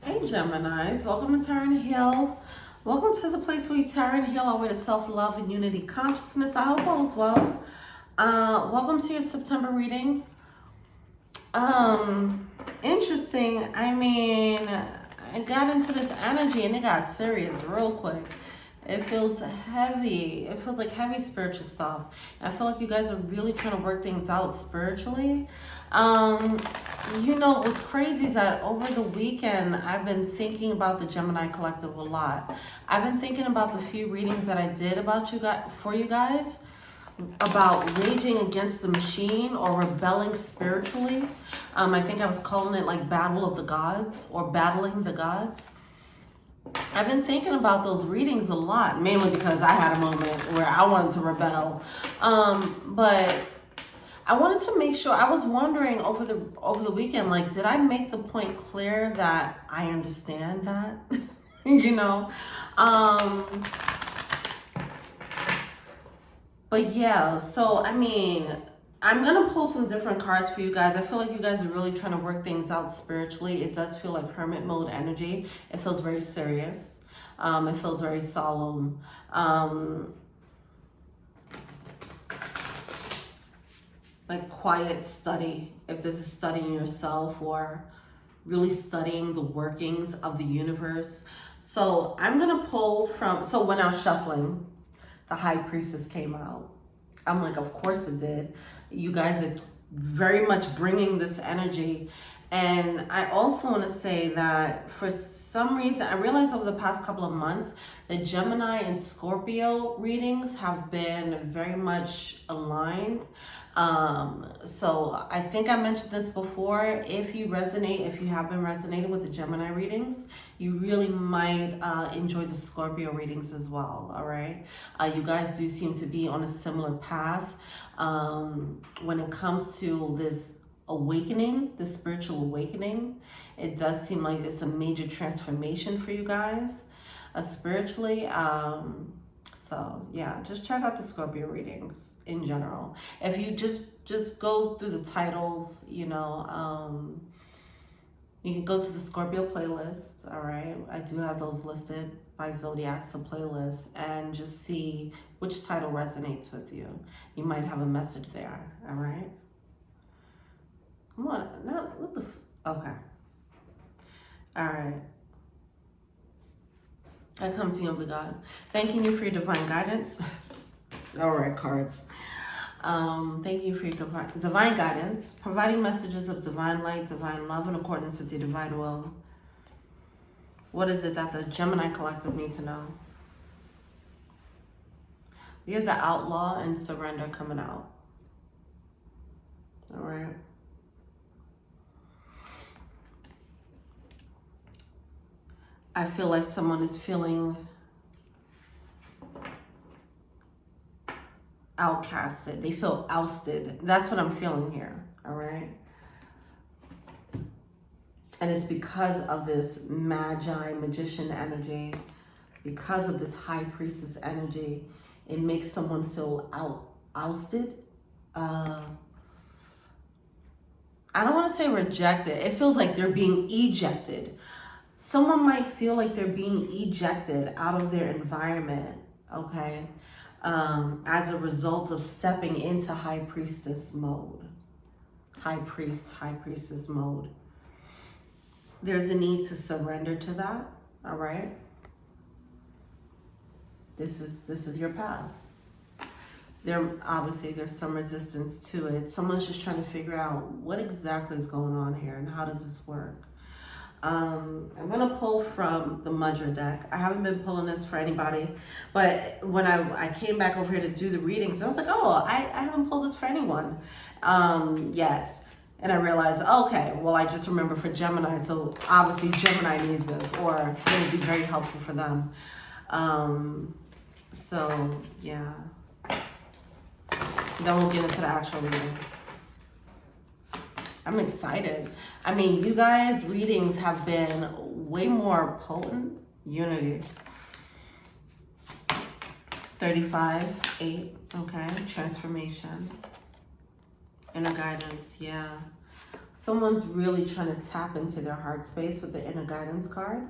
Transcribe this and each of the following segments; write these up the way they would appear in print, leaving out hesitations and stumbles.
Hey Geminis, welcome to Turn Heal. Welcome to the place where we turn and heal our way to self-love and unity consciousness. I hope all is well. Welcome to your September reading. Interesting. I mean, I got into this energy and it got serious real quick. It feels heavy. It feels like heavy spiritual stuff. I feel like you guys are really trying to work things out spiritually. You know, what's crazy is that over the weekend, I've been thinking about the Gemini Collective a lot. I've been thinking about the few readings that I did about you guys, for you guys, about raging against the machine or rebelling spiritually. I think I was calling it like Battle of the Gods or Battling the Gods. I've been thinking about those readings a lot, mainly because I had a moment where I wanted to rebel. But I wanted to make sure, I was wondering over the weekend, like, did I make the point clear that I understand that? You know? But yeah, so I mean, I'm gonna pull some different cards for you guys. I feel like you guys are really trying to work things out spiritually. It does feel like hermit mode energy. It feels very serious. It feels very solemn. Like quiet study, if this is studying yourself or really studying the workings of the universe. So I'm gonna pull from, so when I was shuffling, the High Priestess came out. I'm like, of course it did. You guys are very much bringing this energy. And I also want to say that for some reason, I realized over the past couple of months, the Gemini and Scorpio readings have been very much aligned. So I think I mentioned this before. If you have been resonating with the Gemini readings, you really might enjoy the Scorpio readings as well, all right? You guys do seem to be on a similar path when it comes to this awakening, the spiritual awakening. It does seem like it's a major transformation for you guys spiritually. So yeah, just check out the Scorpio readings in general. If you just go through the titles, you know, you can go to the Scorpio playlist, all right? I do have those listed by zodiacs, a playlist, and just see which title resonates with you. You might have a message there, all right? Come on, now, okay. All right. I come to you, Holy God, thanking you for your divine guidance. All right, cards. Thank you for your divine guidance, providing messages of divine light, divine love in accordance with your divine will. What is it that the Gemini Collective need to know? We have the Outlaw and Surrender coming out. All right. I feel like someone is feeling outcasted. They feel ousted. That's what I'm feeling here, all right? And it's because of this magi, magician energy, because of this high priestess energy, it makes someone feel ousted. I don't want to say rejected. It feels like they're being ejected. Someone might feel like they're being ejected out of their environment, okay? As a result of stepping into high priestess mode. High priestess mode. There's a need to surrender to that, all right? This is your path. Obviously there's some resistance to it. Someone's just trying to figure out what exactly is going on here and how does this work? I'm going to pull from the Mudra deck. I haven't been pulling this for anybody, but when I came back over here to do the readings, I was like, oh, I haven't pulled this for anyone yet. And I realized, okay, well, I just remember for Gemini, so obviously Gemini needs this, or it would be very helpful for them. So, yeah. Then we'll get into the actual reading. I'm excited. I mean, you guys' readings have been way more potent. Unity. 35, 8, okay. Transformation. Inner guidance, yeah. Someone's really trying to tap into their heart space with the inner guidance card.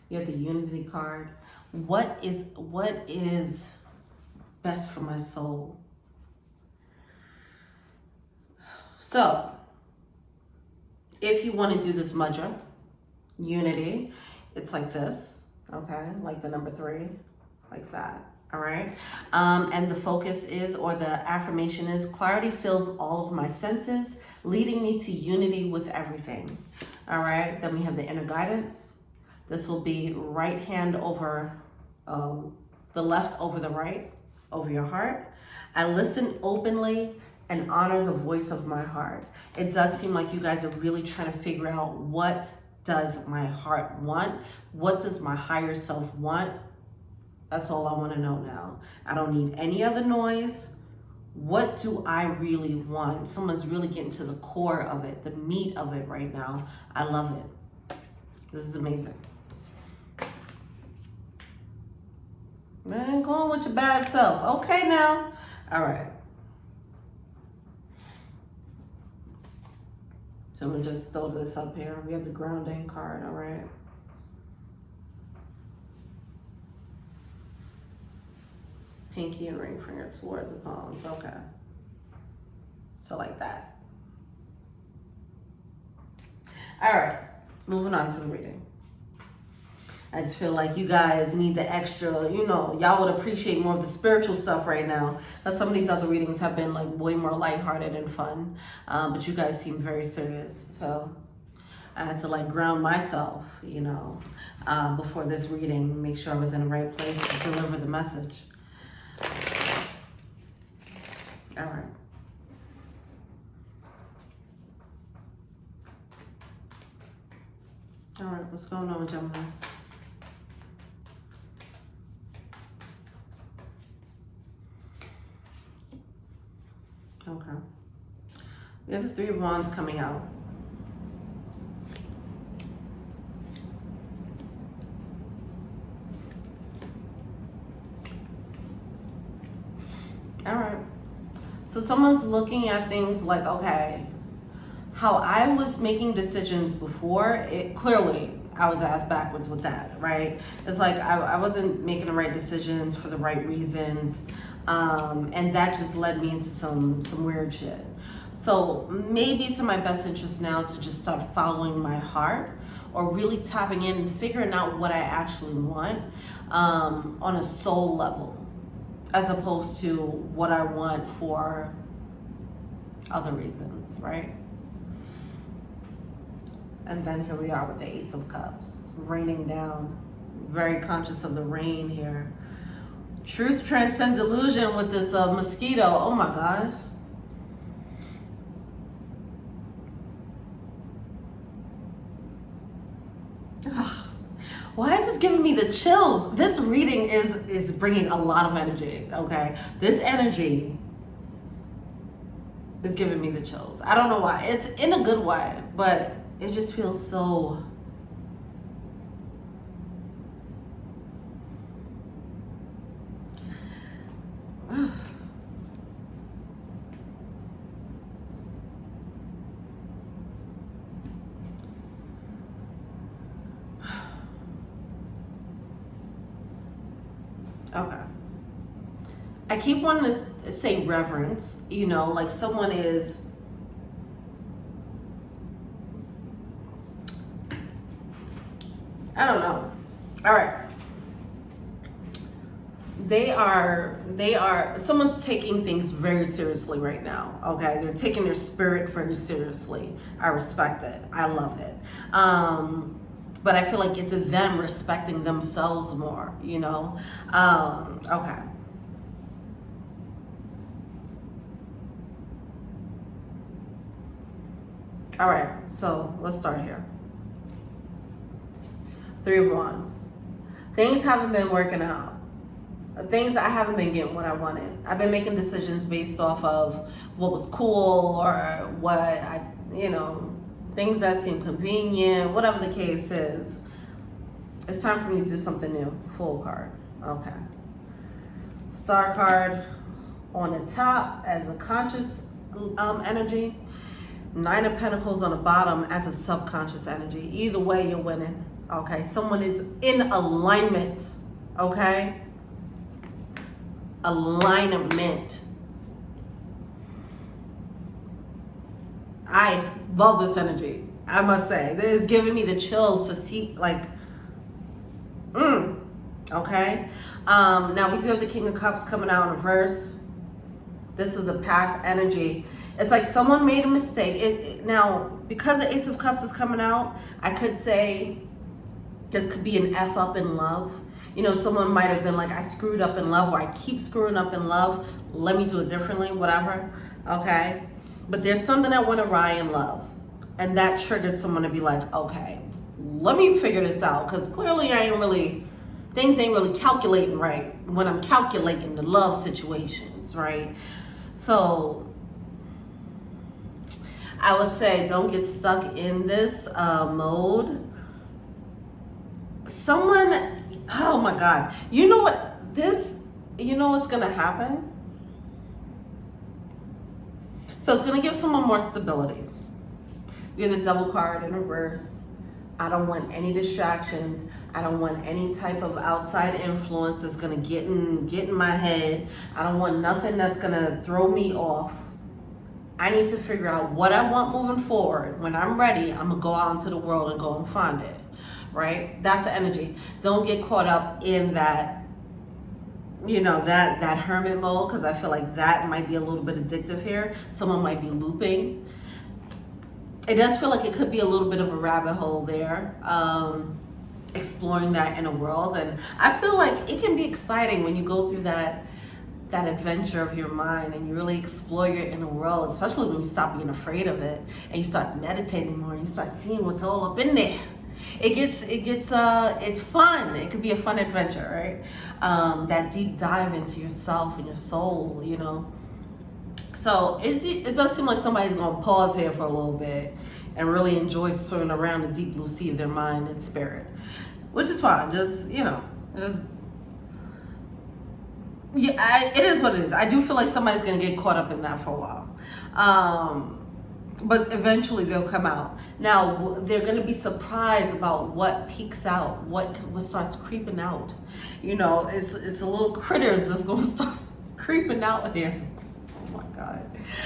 You have the unity card. What is best for my soul? So, if you want to do this mudra, unity, it's like this, okay? Like the number 3, like that, all right? And the focus is, or the affirmation is, clarity fills all of my senses, leading me to unity with everything, all right? Then we have the inner guidance. This will be right hand over the left over the right, over your heart. I listen openly and honor the voice of my heart. It does seem like you guys are really trying to figure out, what does my heart want? What does my higher self want? That's all I want to know now. I don't need any other noise. What do I really want? Someone's really getting to the core of it, the meat of it right now. I love it. This is amazing. Man, going with your bad self. Okay now. All right. So I'm going to just throw this up here. We have the grounding card, all right? Pinky and ring finger towards the palms, okay. So like that. All right, moving on to the reading. I just feel like you guys need the extra, y'all would appreciate more of the spiritual stuff right now. Because some of these other readings have been like way more lighthearted and fun. But you guys seem very serious. So I had to like ground myself, before this reading, make sure I was in the right place to deliver the message. All right. All right, what's going on with Geminis? Okay. We have the 3 of Wands coming out. All right. So someone's looking at things like, okay, how I was making decisions before, clearly I was asked backwards with that, right? It's like I wasn't making the right decisions for the right reasons. And that just led me into some weird shit. So maybe it's in my best interest now to just start following my heart, or really tapping in and figuring out what I actually want on a soul level, as opposed to what I want for other reasons, right? And then here we are with the Ace of Cups, raining down. Very conscious of the rain here. Truth transcends illusion with this mosquito. Oh my gosh. Why is this giving me the chills? This reading is bringing a lot of energy, okay? This energy is giving me the chills. I don't know why. It's in a good way, but it just feels so... Okay. I keep wanting to say reverence, like someone is... I don't know. All right. They are, someone's taking things very seriously right now, okay? They're taking their spirit very seriously. I respect it. I love it. But I feel like it's them respecting themselves more, Okay. All right, so let's start here. 3 of Wands. Things haven't been working out. Things I haven't been getting what I wanted. I've been making decisions based off of what was cool, or what I, things that seem convenient, whatever the case is. It's time for me to do something new. Fool card. Okay. Star card on the top as a conscious energy. Nine of Pentacles on the bottom as a subconscious energy. Either way, you're winning. Okay, someone is in alignment. Okay, alignment. I love this energy, I must say. This is giving me the chills to see, like, okay. Now we do have the King of Cups coming out in reverse. This is a past energy. It's like someone made a mistake. Now, because the Ace of Cups is coming out, I could say this could be an F up in love. You know, someone might have been like, I screwed up in love, or I keep screwing up in love. Let me do it differently, whatever. Okay. But there's something that went awry in love. And that triggered someone to be like, okay, let me figure this out. Because clearly things ain't really calculating right when I'm calculating the love situations, right? So I would say don't get stuck in this mode. Someone, oh my God, you know what's gonna happen? So it's gonna give someone more stability. We have the Devil card in reverse. I don't want any distractions. I don't want any type of outside influence that's gonna get in my head. I don't want nothing that's gonna throw me off. I need to figure out what I want moving forward. When I'm ready, I'm gonna go out into the world and go and find it, right? That's the energy. Don't get caught up in that, you know, that hermit mode, because I feel like that might be a little bit addictive here. Someone might be looping. It does feel like it could be a little bit of a rabbit hole there, exploring that inner world. And I feel like it can be exciting when you go through that adventure of your mind and you really explore your inner world, especially when you stop being afraid of it and you start meditating more and you start seeing what's all up in there. It's fun. It could be a fun adventure, right? That deep dive into yourself and your soul, you know. So it does seem like somebody's gonna pause here for a little bit and really enjoy swimming around the deep blue sea of their mind and spirit, which is fine. Just, you know, it is what it is. I do feel like somebody's gonna get caught up in that for a while. But eventually they'll come out. Now, they're going to be surprised about what peeks out, what starts creeping out. You know, it's a little critters that's going to start creeping out here. Oh my God.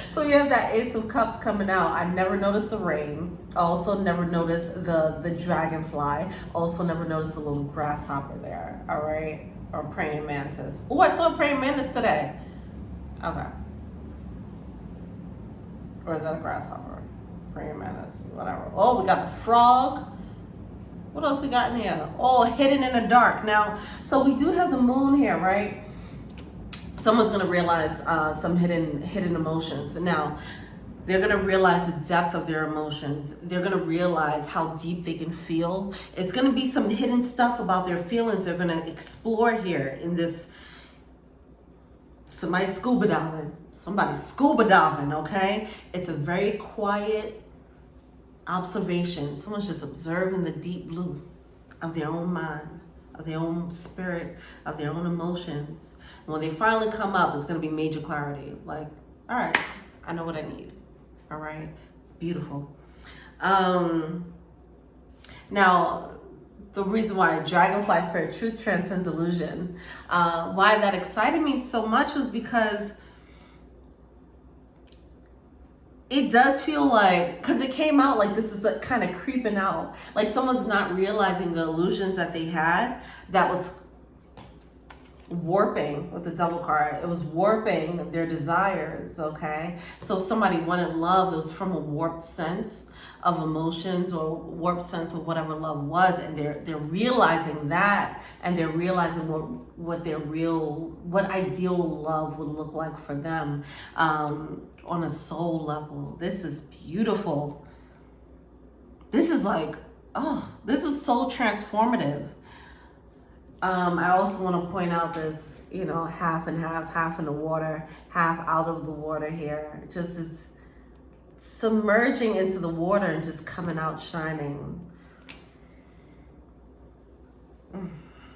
So you have that Ace of Cups coming out. I never noticed the rain. Also never noticed the dragonfly. Also never noticed the little grasshopper there. All right? Or praying mantis. Oh, I saw a praying mantis today. Okay. Or is that a grasshopper? Praying mantis, whatever. Oh, we got the frog. What else we got in here? Oh, hidden in the dark. Now, so we do have the moon here, right? Someone's gonna realize some hidden emotions. Now, they're gonna realize the depth of their emotions. They're gonna realize how deep they can feel. It's gonna be some hidden stuff about their feelings they're gonna explore here in this. Somebody's scuba diving, okay? It's a very quiet observation. Someone's just observing the deep blue of their own mind, of their own spirit, of their own emotions. And when they finally come up, it's gonna be major clarity. Like, all right, I know what I need, all right? It's beautiful. Now, the reason why Dragonfly Spirit Truth Transcends Illusion, why that excited me so much was because it does feel like, because it came out like this is kind of creeping out. Like someone's not realizing the illusions that they had that was warping with the Devil card. It was warping their desires, okay? So if somebody wanted love, it was from a warped sense of emotions or warped sense of whatever love was, and they're realizing that, and they're realizing what ideal love would look like for them on a soul level. This is beautiful. This is like, oh, this is so transformative. I also want to point out this, you know, half and half in the water, half out of the water here. Just is submerging into the water and just coming out shining.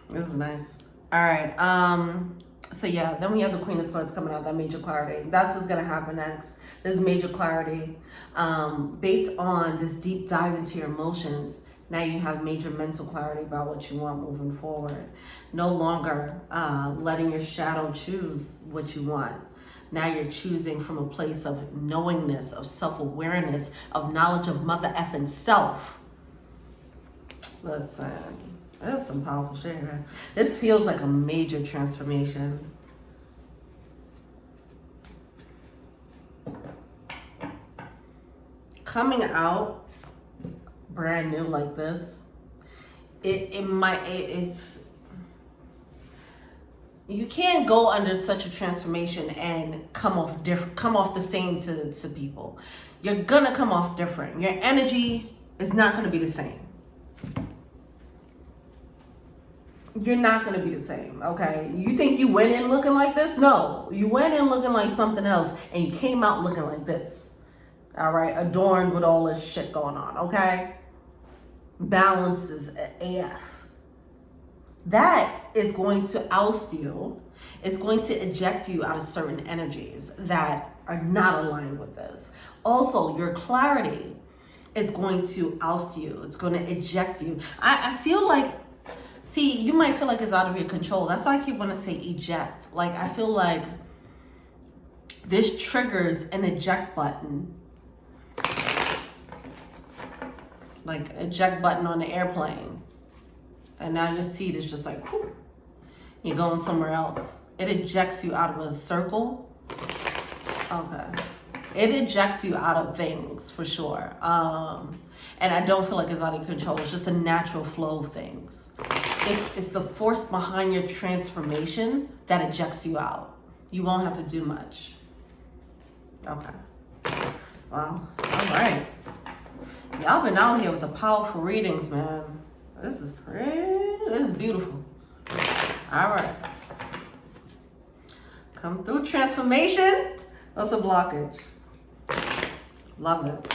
This is nice. All right. So yeah, then we have the Queen of Swords coming out, that major clarity. That's what's gonna happen next. There's major clarity based on this deep dive into your emotions. Now you have major mental clarity about what you want moving forward. No longer letting your shadow choose what you want. Now you're choosing from a place of knowingness, of self-awareness, of knowledge of mother effing self. Listen, there's some powerful shit here. This feels like a major transformation. Coming out brand new like this, it's you can't go under such a transformation and come off the same to people. You're gonna come off different. Your energy is not gonna be the same. You're not gonna be the same, okay? You think you went in looking like this? No, you went in looking like something else and you came out looking like this. All right, adorned with all this shit going on, okay? Balance is AF. That is going to oust you. It's going to eject you out of certain energies that are not aligned with this. Also, your clarity is going to oust you. It's going to eject you. I feel like, see, you might feel like it's out of your control. That's why I keep wanting to say eject. Like, I feel like this triggers an eject button. Like eject button on the airplane. And now your seat is just like, whew, you're going somewhere else. It ejects you out of a circle. Okay. It ejects you out of things for sure. And I don't feel like it's out of control. It's just a natural flow of things. It's the force behind your transformation that ejects you out. You won't have to do much. Okay. Well, all right. Y'all been out here with the powerful readings, man. This is crazy. This is beautiful. All right. Come through transformation. That's a blockage. Love it.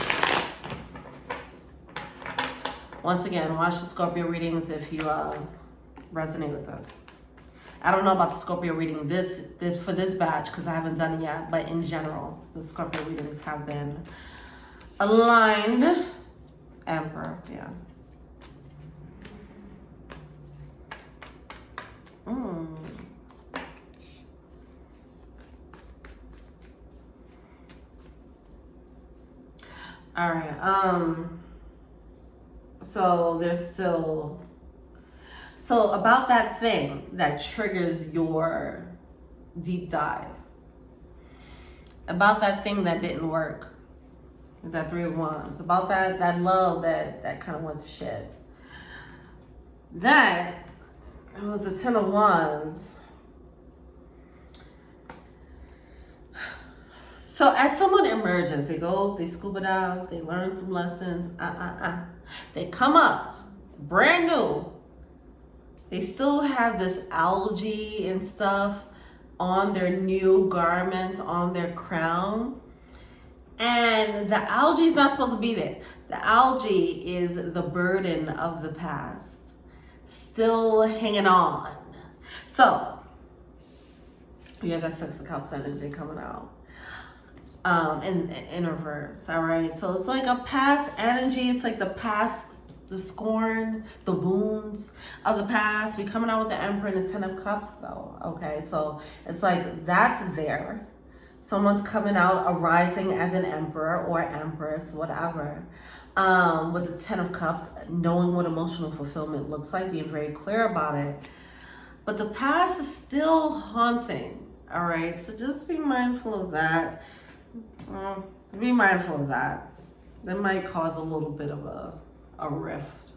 Once again, watch the Scorpio readings if you resonate with us. I don't know about the Scorpio reading this for this batch because I haven't done it yet, but in general, the Scorpio readings have been aligned. Emperor, yeah. All right. So there's still. So about that thing that triggers your deep dive. About that thing that didn't work. That Three of Wands. About that love that kind of went to shit. That, with the Ten of Wands. So as someone emerges, they scuba dive, they learn some lessons, They come up, brand new. They still have this algae and stuff on their new garments, on their crown. And the algae is not supposed to be there. The algae is the burden of the past, still hanging on. So, we have that Six of Cups energy coming out in reverse, all right? So it's like a past energy. It's like the past, the scorn, the wounds of the past. We coming out with the Emperor and the Ten of Cups, though, okay? So it's like that's there. Someone's coming out, arising as an emperor or empress, whatever. With the Ten of Cups, knowing what emotional fulfillment looks like, being very clear about it. But the past is still haunting, all right? So just be mindful of that. Be mindful of that. That might cause a little bit of a rift.